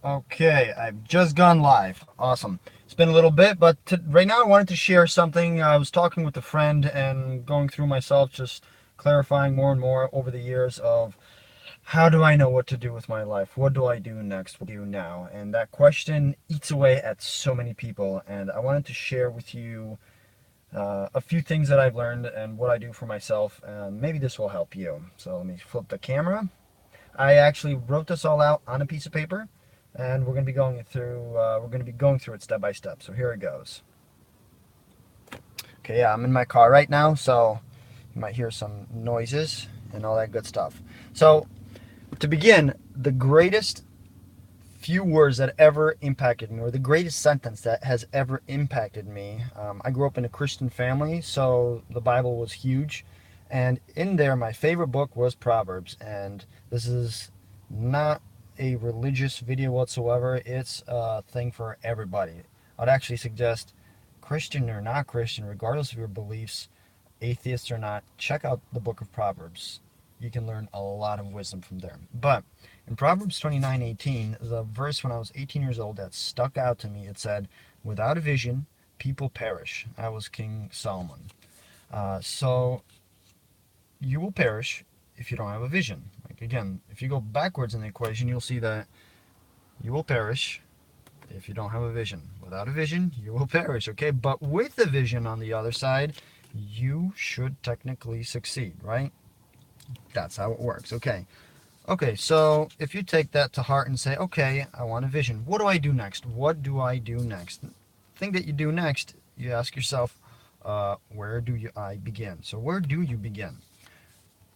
Okay, I've just gone live. Awesome. It's been a little bit, but right now I wanted to share something. I was talking with a friend and going through myself, just clarifying more and more over the years of how do I know what to do with my life? What do I do next? What do I do now? And that question eats away at so many people. And I wanted to share with you a few things that I've learned and what I do for myself. And maybe this will help you. So let me flip the camera. I actually wrote this all out on a piece of paper, and we're going to be going through it step by step. So here it goes. Okay, yeah, I'm in my car right now, so you might hear some noises and all that good stuff. So to begin, the greatest few words that ever impacted me, or the greatest sentence that has ever impacted me. I grew up in a Christian family, so the Bible was huge. And in there, my favorite book was Proverbs. And this is not a religious video whatsoever, it's a thing for everybody. I'd actually suggest, Christian or not Christian, regardless of your beliefs, atheist or not, check out the book of Proverbs. You can learn a lot of wisdom from there. But in Proverbs 29:18, the verse when I was 18 years old that stuck out to me, it said, "Without a vision, people perish." That was King Solomon. So you will perish if you don't have a vision. Like again, if you go backwards in the equation, you'll see that you will perish if you don't have a vision. Without a vision, you will perish, okay? But with a vision on the other side, you should technically succeed, right? That's how it works, okay? Okay, so if you take that to heart and say, okay, I want a vision. What do I do next? What do I do next? The thing that you do next, you ask yourself, where do I begin? So where do you begin?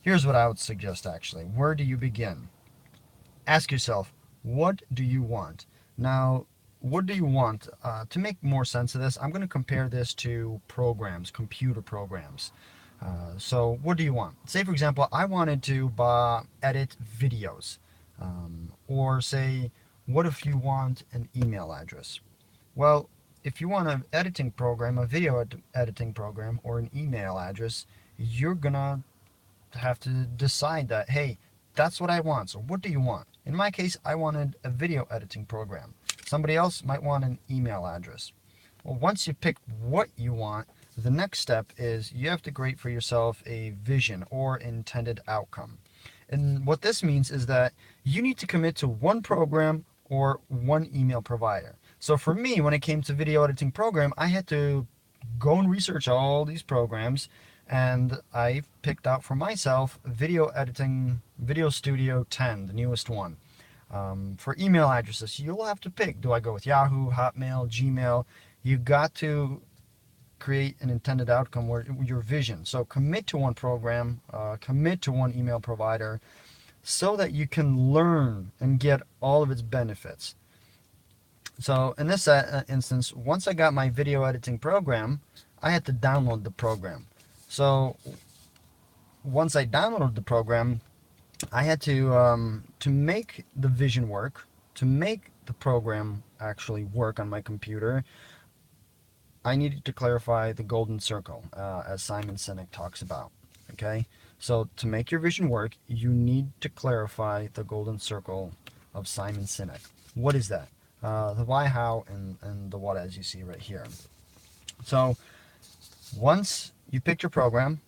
Here's what I would suggest actually. Where do you begin? Ask yourself, what do you want? Now, what do you want? To make more sense of this, I'm going to compare this to programs, computer programs. So what do you want? Say, for example, I wanted to edit videos. Or say, what if you want an email address? Well, if you want an editing program, a video editing program, or an email address, you're going to have to decide that, hey, that's what I want. So what do you want? In my case, I wanted a video editing program. Somebody else might want an email address. Well, once you pick what you want, the next step is you have to create for yourself a vision or intended outcome. And what this means is that you need to commit to one program or one email provider. So for me, when it came to video editing program, I had to go and research all these programs, and I picked out for myself video editing, Video Studio 10, the newest one. For email addresses, you'll have to pick. Do I go with Yahoo, Hotmail, Gmail? You got to create an intended outcome where your vision. So commit to one program, commit to one email provider, so that you can learn and get all of its benefits. So in this instance, once I got my video editing program, I had to download the program. So once I downloaded the program, I had to make the vision work, to make the program actually work on my computer. I needed to clarify the golden circle, as Simon Sinek talks about. Okay, so to make your vision work, you need to clarify the golden circle of Simon Sinek. What is that? The why, how, and the what, as you see right here. So once you picked your program,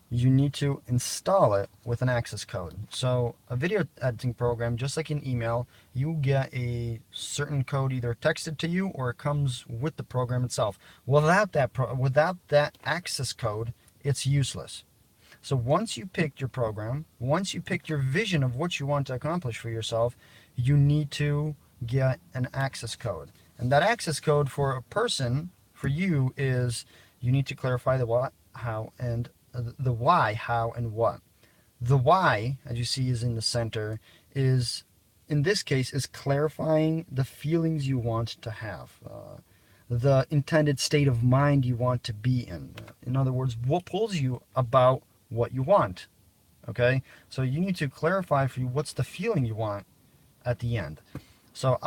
you need to install it with an access code. So a video editing program, just like an email, you get a certain code either texted to you or it comes with the program itself. Without that access code, it's useless. So once you picked your program, once you picked your vision of what you want to accomplish for yourself, you need to get an access code. And that access code for a person, for you, is you need to clarify the what, how, and the why, how, and what. The why, as you see, is in the center, is in this case is clarifying the feelings you want to have, the intended state of mind you want to be in. In other words, what pulls you about what you want. Okay, so you need to clarify for you what's the feeling you want at the end. So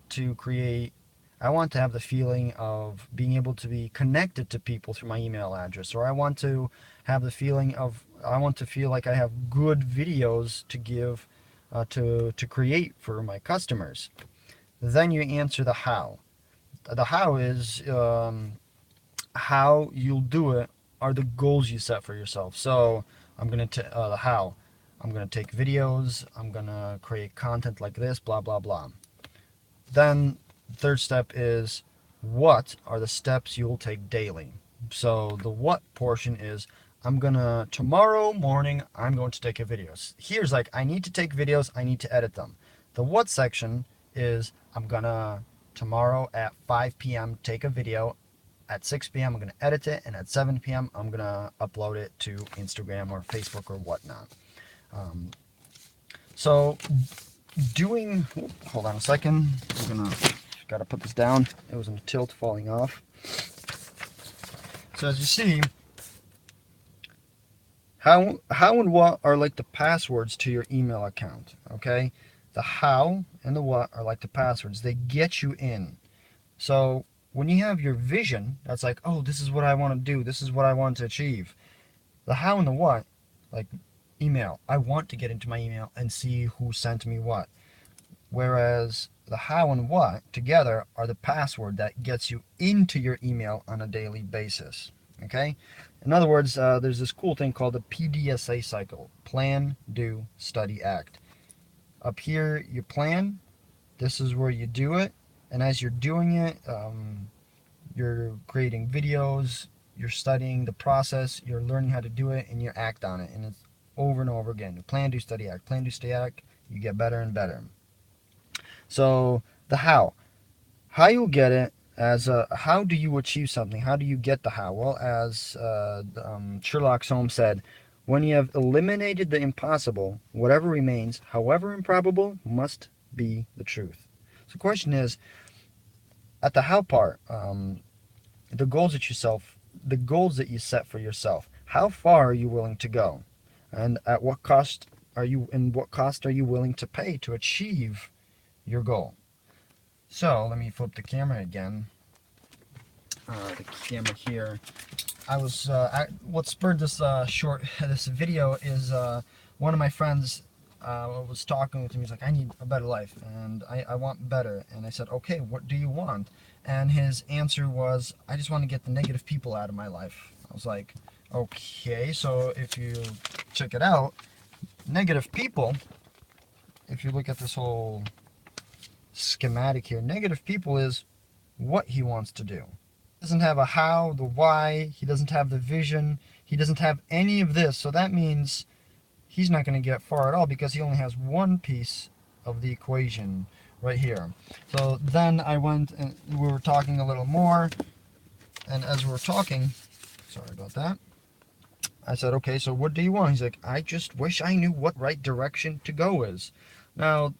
to create I want to have the feeling of being able to be connected to people through my email address, or I want to have the feeling of I want to feel like I have good videos to give to create for my customers. Then you answer the how. The how is how you'll do it are the goals you set for yourself. So I'm gonna the how. I'm gonna take videos. I'm gonna create content like this. Blah blah blah. Then third step is what are the steps you'll take daily. So the what portion is tomorrow morning I'm going to take a video. Here's like I need to take videos, I need to edit them. The what section is I'm gonna tomorrow at 5 p.m. take a video. At 6 p.m. I'm gonna edit it, and at 7 p.m. I'm gonna upload it to Instagram or Facebook or whatnot. So doing, hold on a second, gotta put this down. It was in a tilt falling off. So as you see, how and what are like the passwords to your email account, okay? The how and the what are like the passwords. They get you in. So when you have your vision, that's like, oh, this is what I want to do. This is what I want to achieve. The how and the what, like email. I want to get into my email and see who sent me what. Whereas the how and what together are the password that gets you into your email on a daily basis. Okay? In other words, there's this cool thing called the PDSA cycle. Plan, do, study, act. Up here, you plan. This is where you do it. And as you're doing it, you're creating videos, you're studying the process, you're learning how to do it, and you act on it. And it's over and over again. Plan, do, study, act. Plan, do, study, act. You get better and better. So the how. How you'll get it as how do you achieve something? How do you get the how? Well, as Sherlock Holmes said, when you have eliminated the impossible, whatever remains, however improbable, must be the truth. So the question is, at the how part, the goals that you set for yourself. How far are you willing to go, and at what cost are you willing to pay to achieve your goal? So let me flip the camera again. The camera here. What spurred this this video is one of my friends was talking with me. He's like, I need a better life, and I want better. And I said, okay, what do you want? And his answer was, I just want to get the negative people out of my life. I was like, okay, so if you check it out, negative people, if you look at this whole schematic here, negative people is what he wants to do. He doesn't have a how, the why, he doesn't have the vision, he doesn't have any of this. So that means he's not going to get far at all because he only has one piece of the equation right here. So then I went and we were talking a little more, and as we were talking, sorry about that, I said, okay, so what do you want? He's like, I just wish I knew what right direction to go is. Now,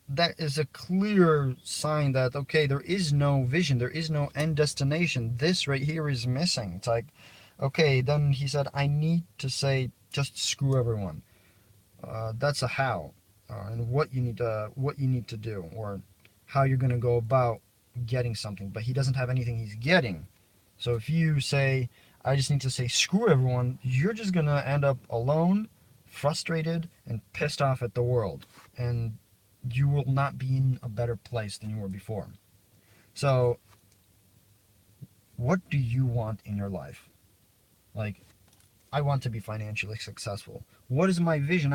that is a clear sign that, okay, there is no vision, there is no end destination. This right here is missing. It's like, okay, then he said, I need to say, just screw everyone. That's a how, and what you need to do, or how you're going to go about getting something. But he doesn't have anything he's getting. So if you say, I just need to say screw everyone, you're just going to end up alone, frustrated, and pissed off at the world. And you will not be in a better place than you were before. So what do you want in your life? Like, I want to be financially successful. What is my vision?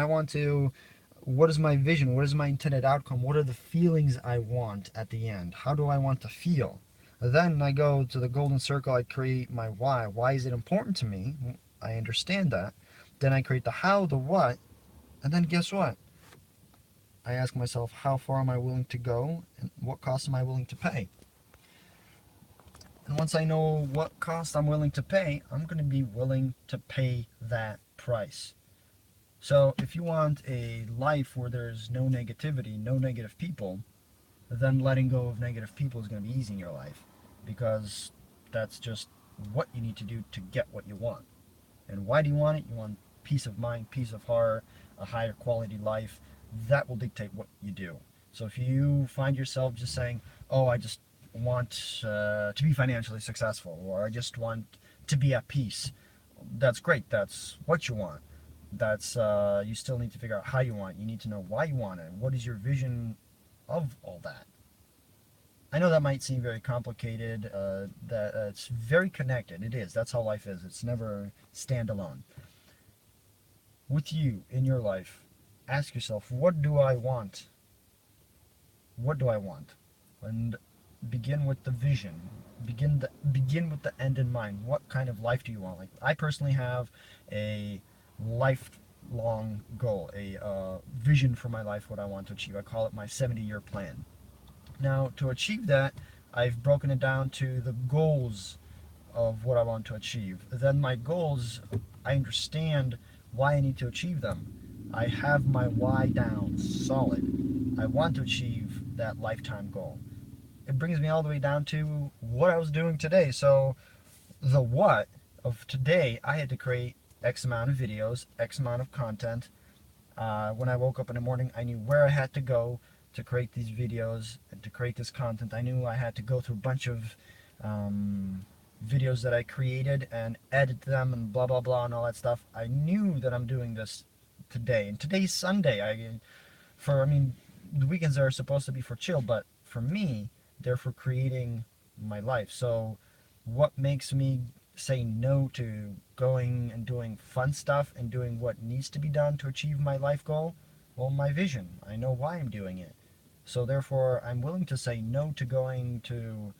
What is my vision? What is my intended outcome? What are the feelings I want at the end? How do I want to feel? Then I go to the golden circle, I create my why. Why is it important to me? I understand that. Then I create the how, the what, and then guess what? I ask myself, how far am I willing to go, and what cost am I willing to pay? And once I know what cost I'm willing to pay, I'm going to be willing to pay that price. So if you want a life where there's no negativity, no negative people, then letting go of negative people is going to be easy in your life, because that's just what you need to do to get what you want. And why do you want it? You want peace of mind, peace of heart, a higher quality life. That will dictate what you do. So if you find yourself just saying, oh, I just want to be financially successful, or I just want to be at peace, that's great, that's what you want. That's you still need to figure out how you want it. You need to know why you want it. What is your vision of all that? I know that might seem very complicated, that it's very connected. It is. That's how life is. It's never standalone. With you in your life, ask yourself, what do I want? What do I want? And begin with the vision. Begin with the end in mind. What kind of life do you want? Like I personally have a lifelong goal, a vision for my life, what I want to achieve. I call it my 70-year plan. Now, to achieve that, I've broken it down to the goals of what I want to achieve. Then my goals, I understand why I need to achieve them. I have my why down solid. I want to achieve that lifetime goal. It brings me all the way down to what I was doing today. So the what of today, I had to create X amount of videos, X amount of content. When I woke up in the morning, I knew where I had to go to create these videos and to create this content. I knew I had to go through a bunch of videos that I created and edit them and blah blah blah and all that stuff. I knew that I'm doing this today, and today's Sunday. I mean, the weekends are supposed to be for chill, but for me, they're for creating my life. So, what makes me say no to going and doing fun stuff and doing what needs to be done to achieve my life goal? Well, my vision. I know why I'm doing it. So therefore, I'm willing to say no to going to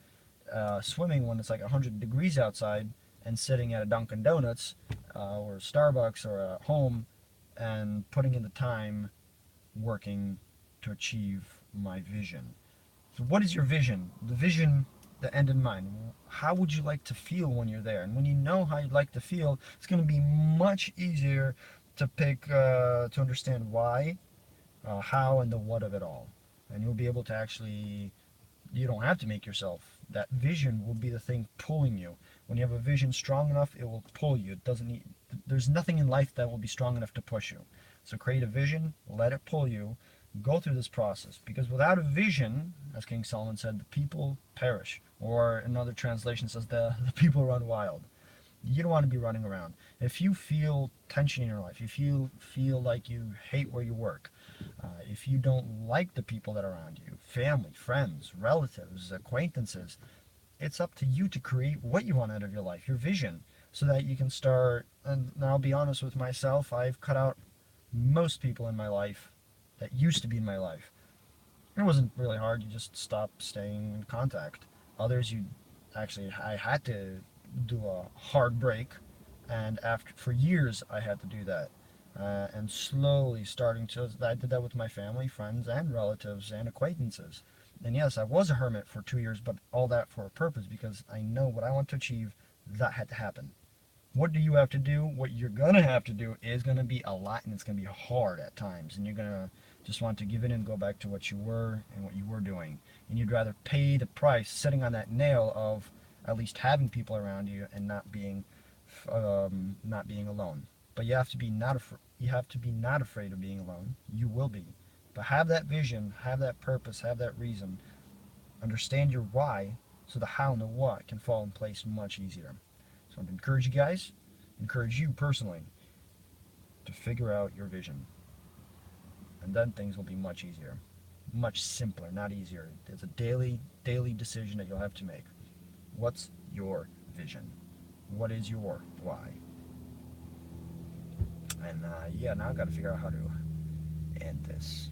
swimming when it's like 100 degrees outside and sitting at a Dunkin' Donuts or Starbucks or at home and putting in the time working to achieve my vision. So what is your vision? The vision, the end in mind. How would you like to feel when you're there? And when you know how you'd like to feel, it's going to be much easier to to understand why, how, and the what of it all. And you'll be able to actually, you don't have to make yourself. That vision will be the thing pulling you. When you have a vision strong enough, it will pull you. It doesn't need, there's nothing in life that will be strong enough to push you. So create a vision, let it pull you, go through this process. Because without a vision, as King Solomon said, the people perish. Or another translation says the people run wild. You don't want to be running around. If you feel tension in your life, if you feel like you hate where you work, if you don't like the people that are around you, family, friends, relatives, acquaintances, it's up to you to create what you want out of your life, your vision, so that you can start. And I'll be honest with myself, I've cut out most people in my life that used to be in my life. It wasn't really hard. You just stop staying in contact. Others, I had to do a hard break, and for years I had to do that. And slowly starting to, I did that with my family, friends, and relatives, and acquaintances. And yes, I was a hermit for 2 years, but all that for a purpose, because I know what I want to achieve, that had to happen. What do you have to do? What you're going to have to do is going to be a lot, and it's going to be hard at times. And you're going to just want to give in and go back to what you were and what you were doing. And you'd rather pay the price sitting on that nail of at least having people around you and not being alone. But you have to be not afraid of being alone. You will be. But have that vision, have that purpose, have that reason. Understand your why, so the how and the what can fall in place much easier. So I encourage you guys, encourage you personally to figure out your vision. And then things will be much easier. Much simpler, not easier. It's a daily decision that you'll have to make. What's your vision? What is your why? And yeah, now I've got to figure out how to end this.